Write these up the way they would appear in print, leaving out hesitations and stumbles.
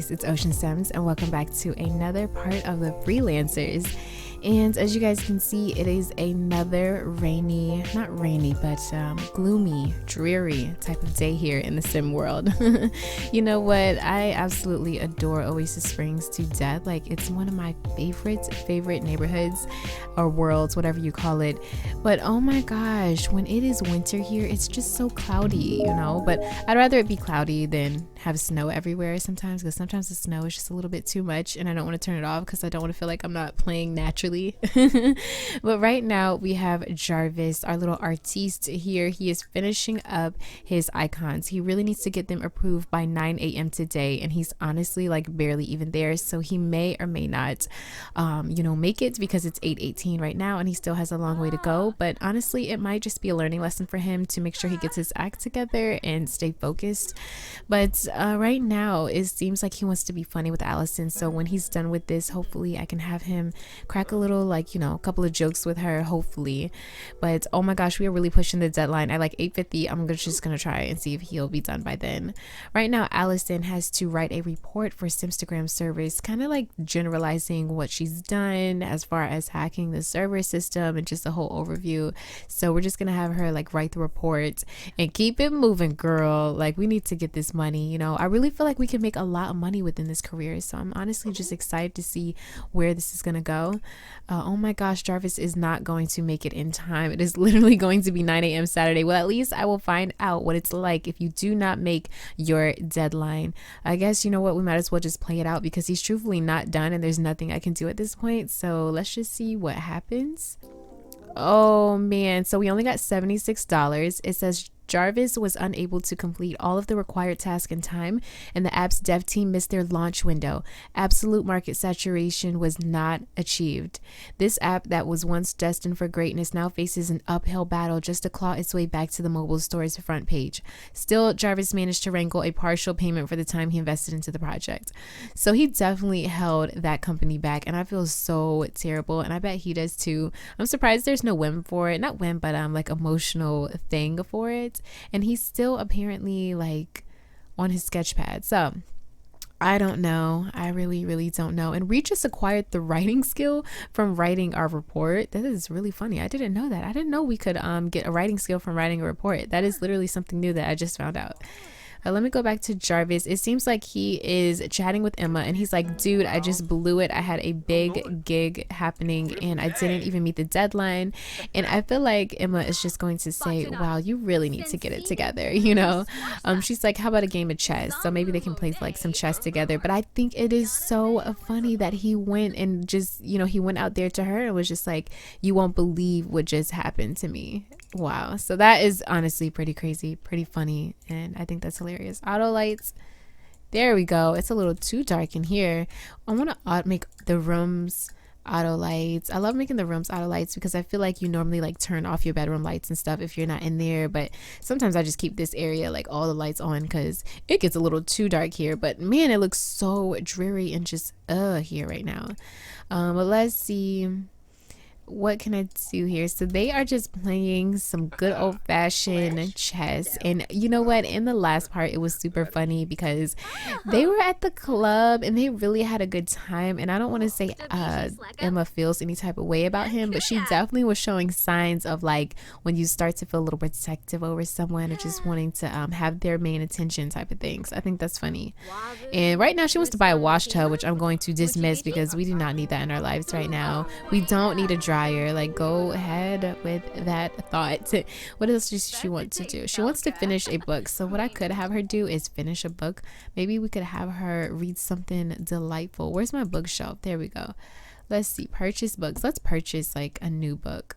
peace. It's oshinsims, and welcome back to another part of the Freelancers. And as you guys can see, it is another rainy, not rainy, but gloomy, dreary type of day here in the sim world. You know what? I absolutely adore Oasis Springs to death. Like, it's one of my favorite neighborhoods or worlds, whatever you call it. But oh my gosh, when it is winter here, it's just so cloudy, you know? But I'd rather it be cloudy than have snow everywhere sometimes, because sometimes the snow is just a little bit too much and I don't want to turn it off because I don't want to feel like I'm not playing naturally. But right now we have Jarvis, our little artiste here. He is finishing up his icons. He really needs to get them approved by 9 a.m. today, and he's honestly like barely even there, so he may or may not make it, because it's 8:18 right now and he still has a long way to go. But honestly, it might just be a learning lesson for him to make sure he gets his act together and stay focused. But right now it seems like he wants to be funny with Allison, so when he's done with this, hopefully I can have him crack a little, like, a couple of jokes with her, hopefully. But oh my gosh, we are really pushing the deadline at like 8:50. I'm just gonna try and see if he'll be done by then. Right now Allison has to write a report for Simstagram servers, kind of like generalizing what she's done as far as hacking the server system and just a whole overview. So we're just gonna have her like write the report and keep it moving, girl. Like, we need to get this money. I really feel like we can make a lot of money within this career, so I'm honestly just excited to see where this is gonna go. Oh my gosh, Jarvis is not going to make it in time. It is literally going to be 9 a.m. Saturday. Well, at least I will find out what it's like if you do not make your deadline. I guess, you know what, we might as well just play it out, because he's truthfully not done and there's nothing I can do at this point. So let's just see what happens. Oh man, so we only got $76. It says Jarvis was unable to complete all of the required tasks in time, and the app's dev team missed their launch window. Absolute market saturation was not achieved. This app that was once destined for greatness now faces an uphill battle just to claw its way back to the mobile store's front page. Still, Jarvis managed to wrangle a partial payment for the time he invested into the project. So he definitely held that company back, and I feel so terrible, and I bet he does too. I'm surprised there's no win for it. Not win, but like emotional thing for it. And he's still apparently like on his sketch pad. So I don't know. I really don't know. And we just acquired the writing skill from writing our report. That is really funny. I didn't know that. I didn't know we could get a writing skill from writing a report. That is literally something new that I just found out. Let me go back to Jarvis. It seems like he is chatting with Emma, and he's like, dude, I just blew it. I had a big gig happening and I didn't even meet the deadline. And I feel like Emma is just going to say, wow, you really need to get it together, She's like, how about a game of chess? So maybe they can play like some chess together. But I think it is so funny that he went and just, he went out there to her and was just like, you won't believe what just happened to me. Wow. So that is honestly pretty crazy, pretty funny, and I think that's hilarious. Auto lights. There we go. It's a little too dark in here. I want to make the rooms auto lights. I love making the rooms auto lights because I feel like you normally like turn off your bedroom lights and stuff if you're not in there, but sometimes I just keep this area like all the lights on because it gets a little too dark here. But man, it looks so dreary and just here right now. But let's see, what can I do here? So they are just playing some good old-fashioned chess, and you know what, in the last part it was super funny because they were at the club and they really had a good time. And I don't want to say Emma feels any type of way about him, but she definitely was showing signs of like when you start to feel a little protective over someone or just wanting to have their main attention type of things. I think that's funny. And right now she wants to buy a wash tub, which I'm going to dismiss because we do not need that in our lives right now. We don't need a dryer. Like, go ahead with that thought. What else does she want to do? She wants to finish a book. So what I could have her do is finish a book. Maybe we could have her read something delightful. Where's my bookshelf? There we go. Let's see, purchase books. Let's purchase like a new book.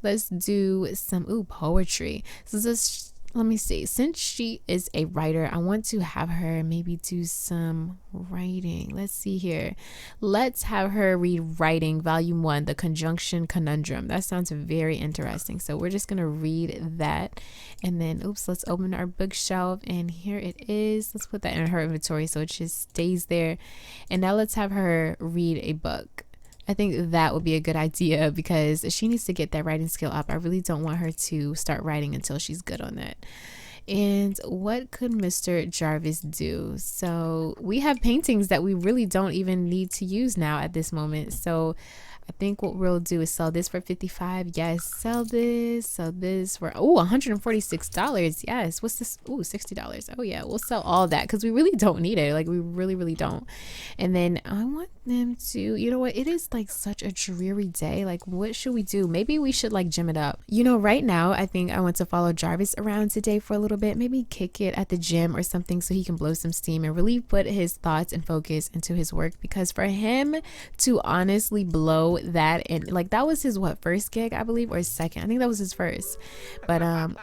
Let's do some poetry. So this, let me see, since she is a writer, I want to have her maybe do some writing. Let's see here. Let's have her read Writing Volume 1, The Conjunction Conundrum. That sounds very interesting. So we're just gonna read that, and then let's open our bookshelf, and here it is. Let's put that in her inventory so it just stays there. And now let's have her read a book. I think that would be a good idea because she needs to get that writing skill up. I really don't want her to start writing until she's good on that. And what could Mr. Jarvis do? So we have paintings that we really don't even need to use now at this moment. So I think what we'll do is sell this for $55. Yes, sell this for $146. Yes, what's this? $60. Oh yeah, we'll sell all that because we really don't need it. Like we really don't. And then I want them to, you know what, it is like such a dreary day. Like what should we do? Maybe we should like gym it up. You know, right now I think I want to follow Jarvis around today for a little bit, maybe kick it at the gym or something so he can blow some steam and really put his thoughts and focus into his work, because for him to honestly blow that, and like that was his first gig, I believe, or second. I think that was his first. But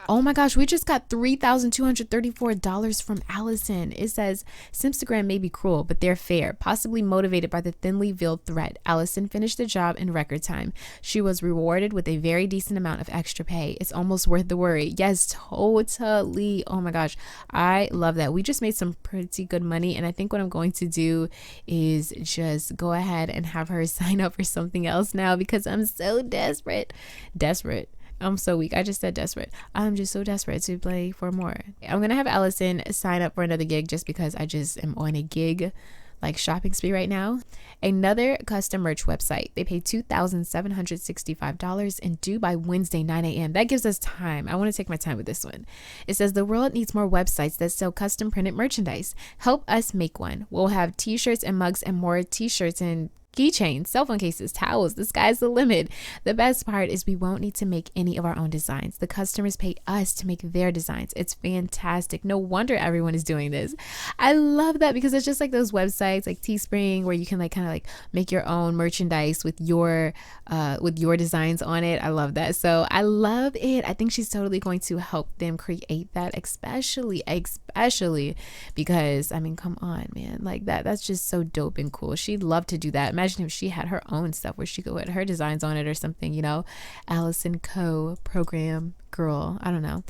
oh my gosh, we just got $3,234 from Allison. It says Simstagram may be cruel, but they're fair. Possibly motivated by the thinly veiled threat, Allison finished the job in record time. She was rewarded with a very decent amount of extra pay. It's almost worth the worry. Yes, totally. Oh my gosh, I love that. We just made some pretty good money, and I think what I'm going to do is just go ahead and have her sign up for something else now, because I'm so desperate. I'm so weak. I just said desperate. I'm just so desperate to play for more. I'm gonna have Allison sign up for another gig just because I just am on a gig like shopping spree right now. Another custom merch website. They pay $2,765 and due by Wednesday 9 a.m. That gives us time. I want to take my time with this one. It says the world needs more websites that sell custom printed merchandise. Help us make one. We'll have t-shirts and mugs and more t-shirts and keychains, cell phone cases, towels. The sky's the limit. The best part is we won't need to make any of our own designs. The customers pay us to make their designs. It's fantastic. No wonder everyone is doing this. I love that, because it's just like those websites like Teespring where you can like kind of like make your own merchandise with your designs on it. I love that. So I love it. I think she's totally going to help them create that, especially because I mean, come on, man, like that's just so dope and cool. She'd love to do that. Imagine if she had her own stuff where she could put her designs on it or something, you know. Allison program girl, I don't know.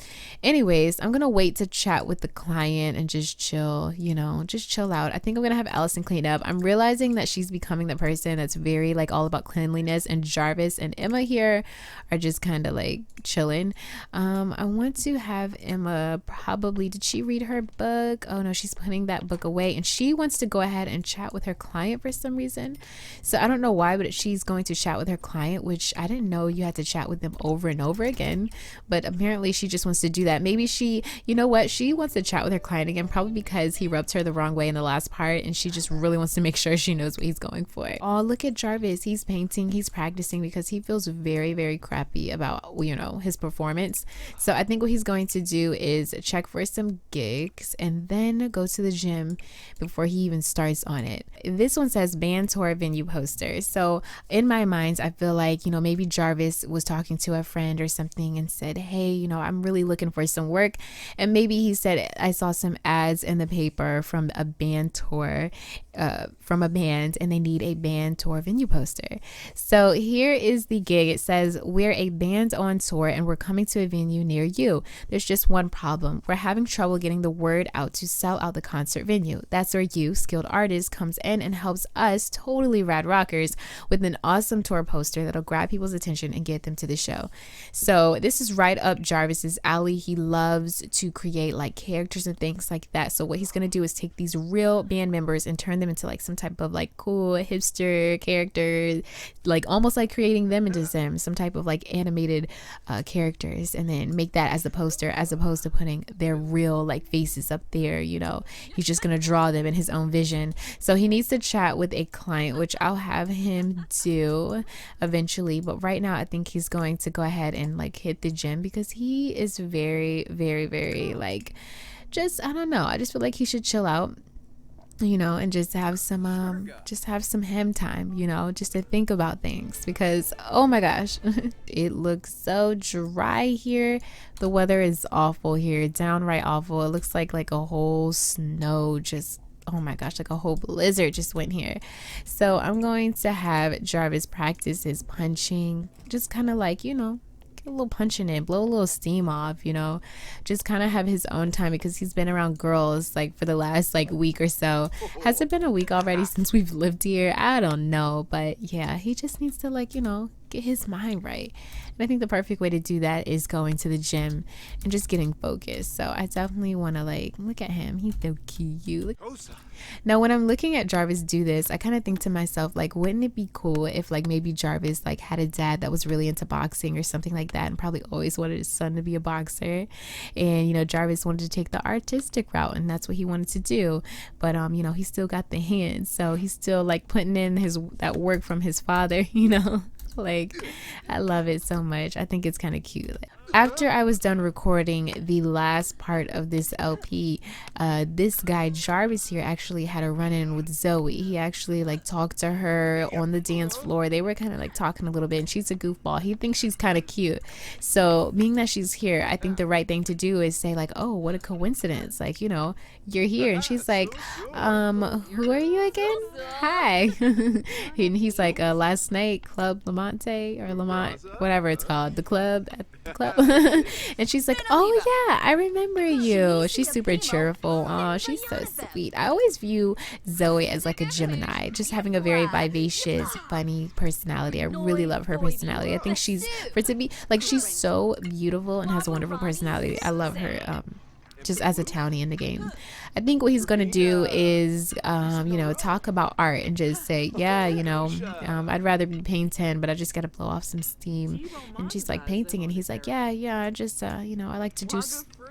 Anyways, I'm gonna wait to chat with the client and just chill, you know, just chill out. I think I'm gonna have Allison clean up. I'm realizing that she's becoming the person that's very like all about cleanliness, and Jarvis and Emma here are just kind of like chilling. I want to have Emma probably, did she read her book? Oh no, she's putting that book away, and she wants to go ahead and chat with her client for some reason. So I don't know why, but she's going to chat with her client, which I didn't know you had to chat with them over and over again. But apparently she just wants to do that. Maybe she, you know what, she wants to chat with her client again, probably because he rubbed her the wrong way in the last part, and she just really wants to make sure she knows what he's going for. Oh, look at Jarvis. He's painting, he's practicing because he feels very, very crappy about, you know, his performance. So I think what he's going to do is check for some gigs and then go to the gym before he even starts on it. This one says band tour venue poster. So in my mind, I feel like, you know, maybe Jarvis was talking to a friend or something and said, hey, you know, I'm really looking for some work. And maybe he said, I saw some ads in the paper from a band tour, from a band, and they need a band tour venue poster. So here is the gig. It says, we're a band on tour and we're coming to a venue near you. There's just one problem. We're having trouble getting the word out to sell out the concert venue. That's where you, skilled artist, comes in and helps us, totally rad rockers, with an awesome tour poster that'll grab people's attention and get them to the show. So this is right up Jarvis's alley. He loves to create like characters and things like that. So what he's going to do is take these real band members and turn them into like some type of like cool hipster character, like almost like creating them into some type of like animated characters, and then make that as the poster, as opposed to putting their real like faces up there. You know, he's just going to draw them in his own vision. So he needs to chat with a client, which I'll have him do eventually, but right now I think he's going to go ahead and like hit the gym, because he is very, very, very like, just, I don't know, I just feel like he should chill out, you know, and just have some him time, you know, just to think about things, because oh my gosh, it looks so dry here. The weather is awful here, downright awful. It looks like a whole snow just, oh my gosh, like a whole blizzard just went here. So I'm going to have Jarvis practice his punching, just kind of like, you know, get a little punching in, blow a little steam off, you know, just kind of have his own time, because he's been around girls like for the last like week or so. Has it been a week already since we've lived here? I don't know, but yeah, he just needs to like, you know, get his mind right. And I think the perfect way to do that is going to the gym and just getting focused. So I definitely want to like, look at him. He's so cute. Now, when I'm looking at Jarvis do this, I kind of think to myself, like, wouldn't it be cool if like maybe Jarvis like had a dad that was really into boxing or something like that, and probably always wanted his son to be a boxer, and you know, Jarvis wanted to take the artistic route and that's what he wanted to do, but you know, he still got the hands, so he's still like putting in that work from his father, you know. Like, I love it so much. I think it's kind of cute. After I was done recording the last part of this LP, this guy Jarvis here actually had a run-in with Zoe. He actually like talked to her on the dance floor. They were kind of like talking a little bit, and she's a goofball. He thinks she's kind of cute. So being that she's here, I think the right thing to do is say like, oh, what a coincidence. Like, you know, you're here. And she's like, who are you again? Hi. And he's like, last night, Club Lamonte or Lamont, whatever it's called, the club at the club. And she's like, oh yeah, I remember you. She's super cheerful. Oh, she's so sweet. I always view Zoe as like a Gemini, just having a very vivacious, funny personality. I really love her personality. I think she's so beautiful and has a wonderful personality. I love her. Just as a townie in the game. I think what he's gonna do is you know, talk about art and just say, yeah, you know, I'd rather be painting, but I just gotta blow off some steam. And she's like, painting, and he's like, yeah, I just you know, I like to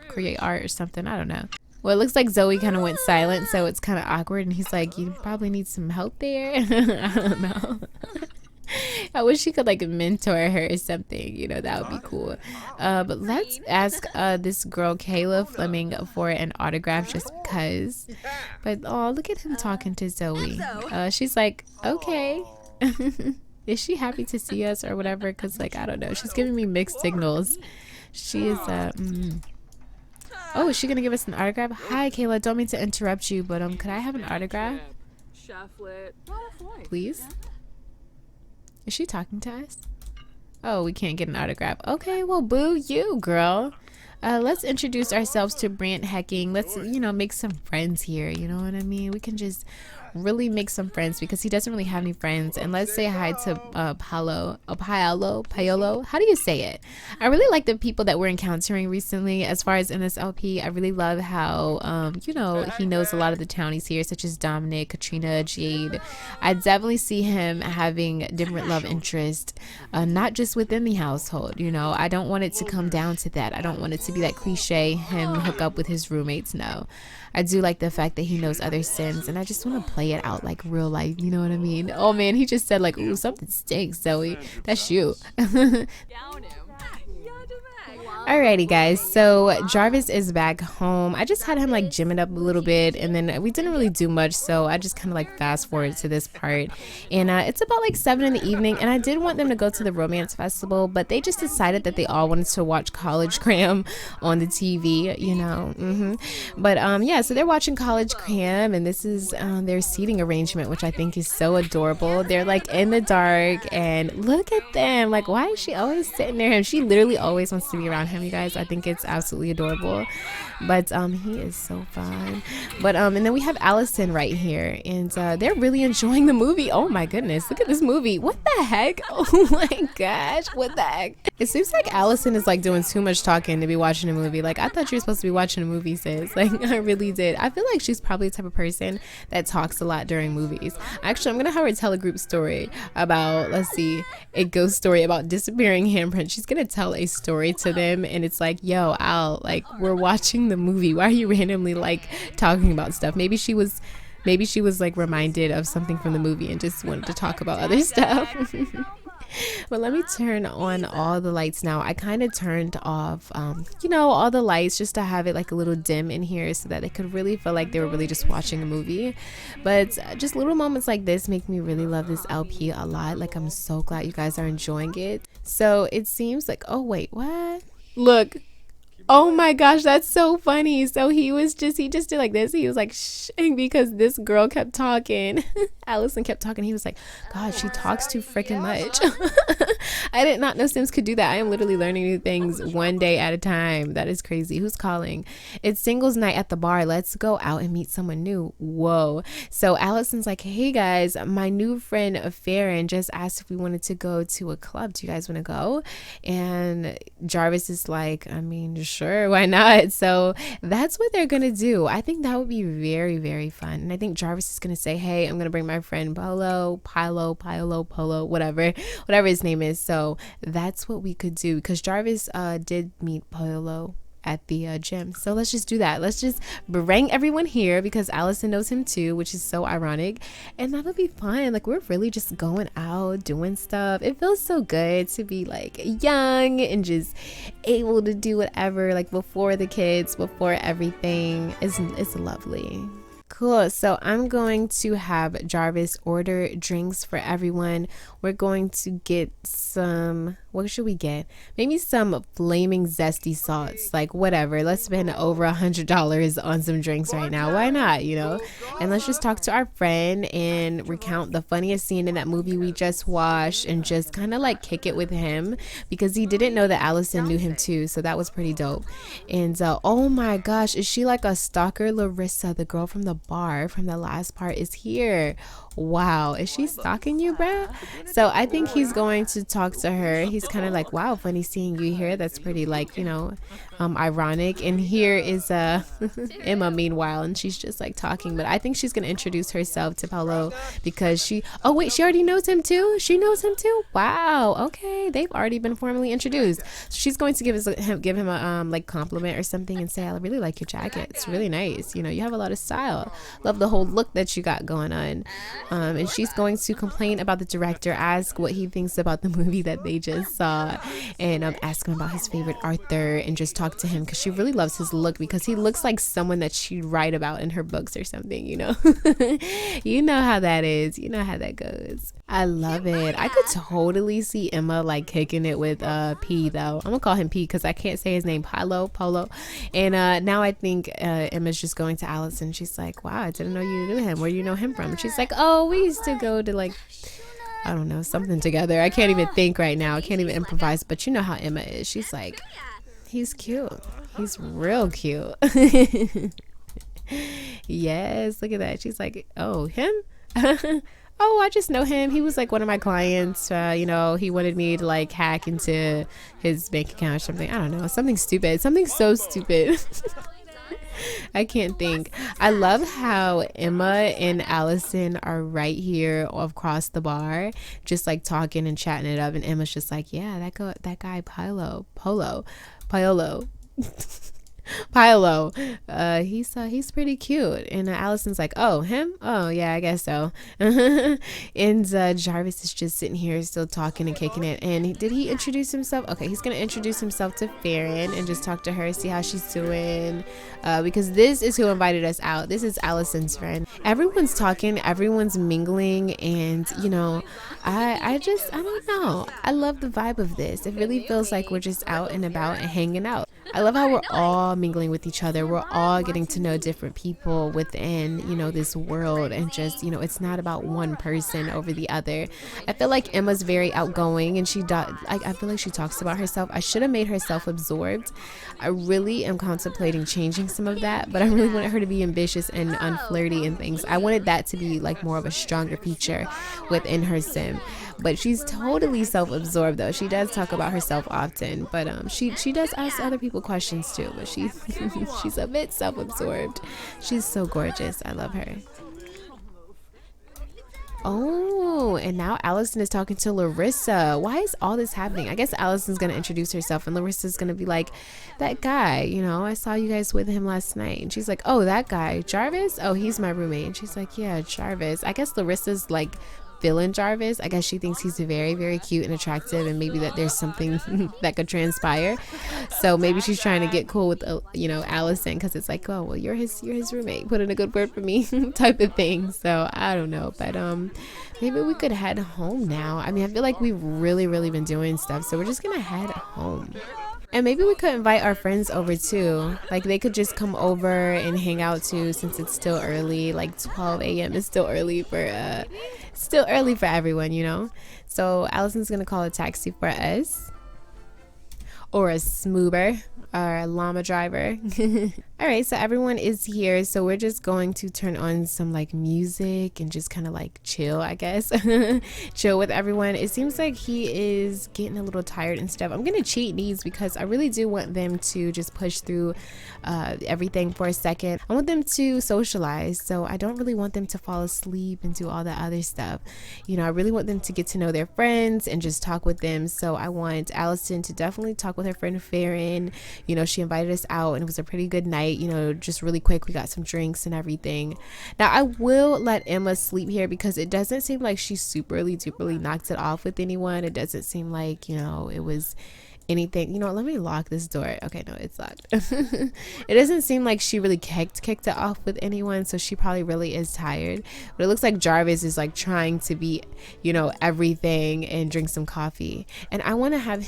create art or something. I don't know. Well, it looks like Zoe kind of went silent, so it's kind of awkward, and he's like, you probably need some help there. I don't know. I wish he could like mentor her or something, you know, that would be cool. But let's ask this girl Kayla Fleming for an autograph just because. But oh, look at him talking to Zoe. She's like, okay. Is she happy to see us or whatever? Because like, I don't know, she's giving me mixed signals. She is oh, is she gonna give us an autograph? Hi Kayla, don't mean to interrupt you, but could I have an autograph, please? Is she talking to us? Oh, we can't get an autograph. Okay, well, boo you, girl. Let's introduce ourselves to Brant Hecking. Let's, you know, make some friends here. You know what I mean? We can just really make some friends because he doesn't really have any friends. And let's say hi to Paolo. How do you say it? I really like the people that we're encountering recently. As far as in this LP, I really love how you know, he knows a lot of the townies here, such as Dominic, Katrina, Jade. I definitely see him having different love interests, not just within the household. You know, I don't want it to come down to that. I don't want it to be that cliche, him hook up with his roommates. No, I do like the fact that he knows other Sims, and I just want to play it out like real life, you know what I mean? Oh man, he just said like, ooh, something stinks, Zoe. That's you. Alrighty guys, so Jarvis is back home. I just had him like gym it up a little bit, and then we didn't really do much, so I just kind of like fast forward to this part. And it's about like 7 in the evening, and I did want them to go to the romance festival, but they just decided that they all wanted to watch College Cram on the TV, you know. But yeah, so they're watching College Cram, and this is their seating arrangement, which I think is so adorable. They're like in the dark, and look at them, like, why is she always sitting there? And she literally always wants to be around him, you guys. I think it's absolutely adorable. But he is so fun. But and then we have Allison right here, and they're really enjoying the movie. Oh my goodness, look at this movie. What the heck? Oh my gosh, what the heck? It seems like Allison is like doing too much talking to be watching a movie. Like, I thought you were supposed to be watching a movie, sis. Like, I really did. I feel like she's probably the type of person that talks a lot during movies. Actually, I'm gonna have her tell a group story about, let's see, a ghost story about disappearing handprints. She's gonna tell a story to them, and it's like, yo, Al, like, we're watching the movie. Why are you randomly like talking about stuff? Maybe she was like reminded of something from the movie and just wanted to talk about other stuff. But let me turn on all the lights now. I kind of turned off you know, all the lights just to have it like a little dim in here so that they could really feel like they were really just watching a movie. But just little moments like this make me really love this LP a lot. Like, I'm so glad you guys are enjoying it. So it seems like, oh wait, what? Look. Oh my gosh, that's so funny. So he just did like this. He was like, shh, because this girl kept talking. Allison kept talking. He was like, God, she talks too freaking much. I did not know Sims could do that. I am literally learning new things one day at a time. That is crazy. Who's calling? It's singles night at the bar. Let's go out and meet someone new. Whoa. So Allison's like, hey guys, my new friend Farron just asked if we wanted to go to a club. Do you guys want to go? And Jarvis is like, I mean, sure, why not? So that's what they're gonna do. I think that would be very, very fun. And I think Jarvis is gonna say, hey, I'm gonna bring my friend Polo, whatever his name is. So that's what we could do, because Jarvis did meet Polo at the gym. So let's just do that. Let's just bring everyone here because Allison knows him too, which is so ironic, and that'll be fun. Like, we're really just going out doing stuff. It feels so good to be like young and just able to do whatever, like before the kids, before everything. It's lovely. Cool. So I'm going to have Jarvis order drinks for everyone. We're going to get some, what should we get? Maybe some flaming zesty salts, like whatever. Let's spend over $100 on some drinks right now. Why not, you know? And let's just talk to our friend and recount the funniest scene in that movie we just watched, and just kind of like kick it with him, because he didn't know that Allison knew him too. So that was pretty dope. And oh my gosh, is she like a stalker? Larissa, the girl from the bar from the last part, is here. Wow, is she stalking you, bruh? So I think he's going to talk to her. He's kind of like, wow, funny seeing you here. That's pretty, like, you know, ironic. And here is Emma meanwhile, and she's just like talking, but I think she's gonna introduce herself to Paulo, because she already knows him too. She knows him too. Wow, okay, they've already been formally introduced. So she's going to give him a like compliment or something and say, I really like your jacket, it's really nice, you know, you have a lot of style, love the whole look that you got going on. And she's going to complain about the director, ask what he thinks about the movie that they just saw, and ask him about his favorite Arthur, and just talk to him because she really loves his look, because he looks like someone that she'd write about in her books or something, you know. You know how that is, you know how that goes. I love it. I could totally see Emma like kicking it with P, though. I'm gonna call him P because I can't say his name. Polo. And now I think Emma's just going to Allison. She's like, wow, I didn't know you knew him. Where do you know him from? And she's like, oh, we used to go to like, I don't know, something together. I can't even think right now. I can't even improvise. But you know how Emma is. She's like, he's cute. He's real cute. Yes, look at that. She's like, oh, him? Oh, I just know him. He was like one of my clients. You know, he wanted me to like hack into his bank account or something. I don't know, something stupid, something so stupid. I can't think. I love how Emma and Allison are right here across the bar, just like talking and chatting it up. And Emma's just like, yeah, that guy Polo. He's pretty cute. And Allison's like, oh, him? Oh yeah, I guess so. And Jarvis is just sitting here still talking and kicking it. And did he introduce himself? Okay, he's gonna introduce himself to Farron and just talk to her, see how she's doing, because this is who invited us out. This is Allison's friend. Everyone's talking, everyone's mingling, and you know, I don't know, I love the vibe of this. It really feels like we're just out and about and hanging out. I love how we're all mingling with each other. We're all getting to know different people within, you know, this world, and just, you know, it's not about one person over the other. I feel like Emma's very outgoing, and I feel like she talks about herself. I should have made her self-absorbed. I really am contemplating changing some of that, but I really wanted her to be ambitious and unflirty and things. I wanted that to be like more of a stronger feature within her sim. But she's totally self-absorbed though. She does talk about herself often, but she does ask other people questions too, but she's a bit self-absorbed. She's so gorgeous. I love her. Oh, and now Allison is talking to Larissa. Why is all this happening? I guess Allison's gonna introduce herself, and Larissa's gonna be like, that guy, you know, I saw you guys with him last night. And she's like, oh, that guy, Jarvis? Oh, he's my roommate. And she's like, yeah, Jarvis. I guess Larissa's like feeling Jarvis. I guess she thinks he's very, very cute and attractive, and maybe that there's something that could transpire. So maybe she's trying to get cool with you know, Allison, because it's like, oh well, you're his roommate, put in a good word for me type of thing. So I don't know, but maybe we could head home now. I mean, I feel like we've really been doing stuff, so we're just gonna head home. And maybe we could invite our friends over too. Like they could just come over and hang out too, since it's still early. Like 12 a.m. is still early for everyone, you know. So Allison's gonna call a taxi for us, or a smoober, or a llama driver. All right, so everyone is here, so we're just going to turn on some like music and just kind of like chill, I guess. Chill with everyone. It seems like he is getting a little tired and stuff. I'm gonna cheat these because I really do want them to just push through everything for a second. I want them to socialize, so I don't really want them to fall asleep and do all the other stuff. You know, I really want them to get to know their friends and just talk with them. So I want Allison to definitely talk with her friend Farron. You know, she invited us out and it was a pretty good night. You know, just really quick, we got some drinks and everything. Now I will let Emma sleep here because it doesn't seem like she superly duperly knocked it off with anyone. It doesn't seem like, you know, it was anything. You know, let me lock this door. Okay, no, it's locked. It doesn't seem like she really kicked it off with anyone, so she probably really is tired. But it looks like Jarvis is like trying to be, you know, everything and drink some coffee. And I want to have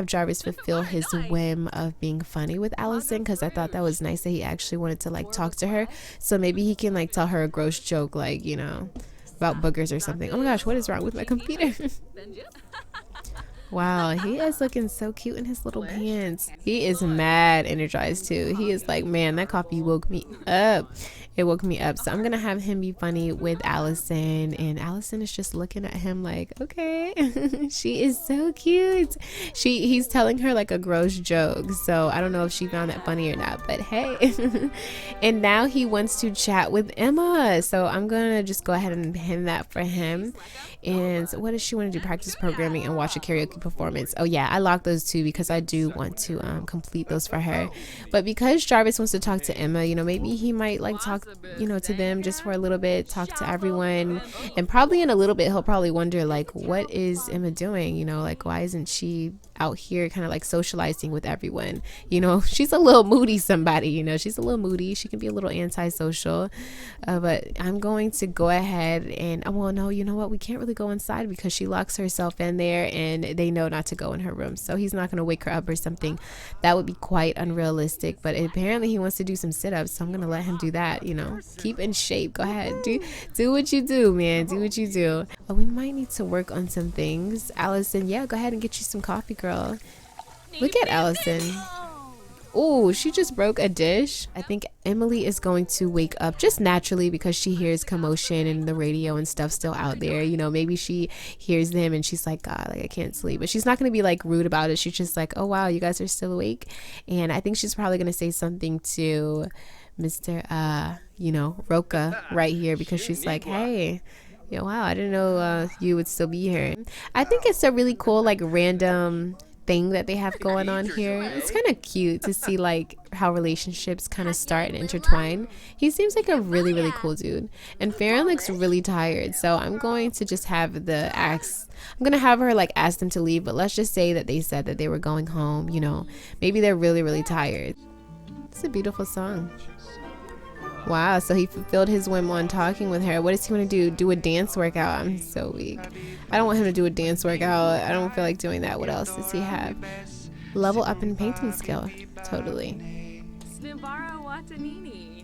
Jarvis fulfill his whim of being funny with Allison, because I thought that was nice that he actually wanted to like talk to her. So maybe he can like tell her a gross joke, like, you know, about boogers or something. Oh my gosh, what is wrong with my computer? Wow, he is looking so cute in his little pants. He is mad energized too. He is like, man, that coffee woke me up. It woke me up. So I'm gonna have him be funny with Allison, and Allison is just looking at him like, okay. She is so cute. He's telling her like a gross joke, so I don't know if she found that funny or not, but hey. And now he wants to chat with Emma, so I'm gonna just go ahead and pin that for him. And what does she want to do? Practice programming and watch a karaoke performance. Oh yeah, I locked those two because I do want to complete those for her. But because Jarvis wants to talk to Emma, you know, maybe he might like talk, you know, to them just for a little bit, talk to everyone. And probably in a little bit he'll probably wonder like, what is Emma doing? You know, like, why isn't she out here kind of like socializing with everyone? You know, she's a little moody, somebody, you know, she's a little moody. She can be a little antisocial. But I'm going to go ahead and, well, no, you know what, we can't really go inside because she locks herself in there and they know not to go in her room, so he's not going to wake her up or something. That would be quite unrealistic. But apparently he wants to do some sit-ups, so I'm going to let him do that. You know, keep in shape. Go ahead, do what you do, man. Do what you do. But we might need to work on some things. Allison, yeah, go ahead and get you some coffee, girl. Look at Allison. Oh, she just broke a dish. I think Emily is going to wake up just naturally because she hears commotion and the radio and stuff still out there. You know, maybe she hears them and she's like, God, like I can't sleep. But she's not going to be like rude about it. She's just like, oh wow, you guys are still awake. And I think she's probably going to say something to Mr. You know, Roca right here, because she's like, hey, yeah, wow, I didn't know you would still be here. I think it's a really cool like random thing that they have going on here. It's kind of cute to see like how relationships kind of start and intertwine. He seems like a really cool dude, and Farron looks really tired, so I'm going to just have I'm gonna have her like ask them to leave, but let's just say that they said that they were going home. You know, maybe they're really tired. It's a beautiful song. Wow, so he fulfilled his whim on talking with her. What does he want to do? Do a dance workout? I'm so weak. I don't want him to do a dance workout. I don't feel like doing that. What else does he have? Level up in painting skill. Totally.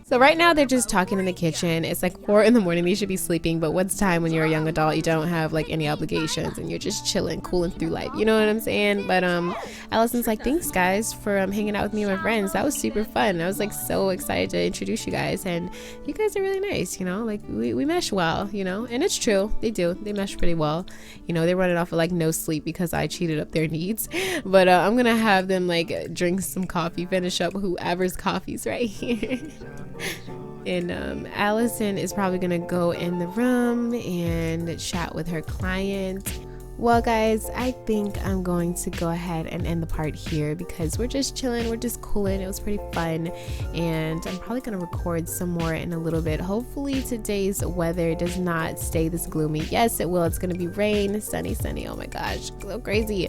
So right now they're just talking in the kitchen. It's like 4 in the morning. They should be sleeping, but what's time when you're a young adult? You don't have like any obligations and you're just chilling, cooling through life. You know what I'm saying? But Allison's like, thanks guys for hanging out with me and my friends. That was super fun. I was like so excited to introduce you guys, and you guys are really nice. You know, like we mesh well. You know, and it's true. They do. They mesh pretty well. You know, they're running off of like no sleep because I cheated up their needs. But I'm gonna have them like drink some coffee, finish up whoever's coffee's right here. And Allison is probably gonna go in the room and chat with her client. Well guys, I think I'm going to go ahead and end the part here because we're just chilling, we're just cooling. It was pretty fun, and I'm probably going to record some more in a little bit. Hopefully today's weather does not stay this gloomy. Yes, it will. It's going to be rain, sunny. Oh my gosh, so crazy.